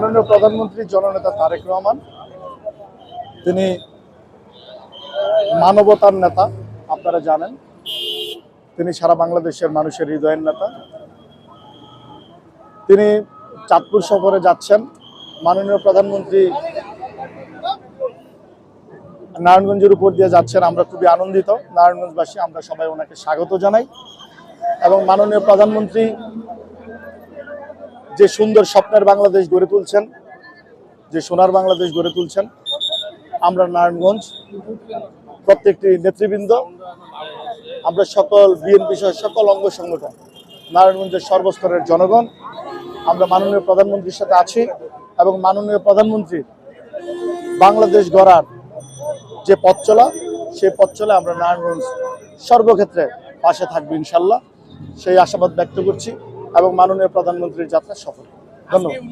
মাননীয় প্রধানমন্ত্রী জননেতা তারেক রহমান, তিনি মানবতার নেতা, আপনারা জানেন। তিনি সারা বাংলাদেশের মানুষের হৃদয়ের নেতা। তিনি চাঁদপুর সফরে যাচ্ছেন। মাননীয় প্রধানমন্ত্রী নারায়ণগঞ্জের উপর দিয়ে যাচ্ছেন। আমরা খুবই আনন্দিত, নারায়ণগঞ্জবাসী আমরা সবাই ওনাকে স্বাগত জানাই। এবং মাননীয় প্রধানমন্ত্রী যে সুন্দর স্বপ্নের বাংলাদেশ গড়ে তুলছেন, যে সোনার বাংলাদেশ গড়ে তুলছেন, আমরা নারায়ণগঞ্জ প্রত্যেকটি নেতৃবৃন্দ, আমরা সকল বিএনপি সহ সকল অঙ্গ সংগঠন, নারায়ণগঞ্জের সর্বস্তরের জনগণ, আমরা মাননীয় প্রধানমন্ত্রীর সাথে আছি। এবং মাননীয় প্রধানমন্ত্রী বাংলাদেশ গড়ার যে পথ চলা, সেই পথ চলে আমরা নারায়ণগঞ্জ সর্বক্ষেত্রে পাশে থাকবো ইনশাল্লাহ, সেই আশাবাদ ব্যক্ত করছি। এবং মাননীয় প্রধানমন্ত্রীর যাত্রা সফল। ধন্যবাদ।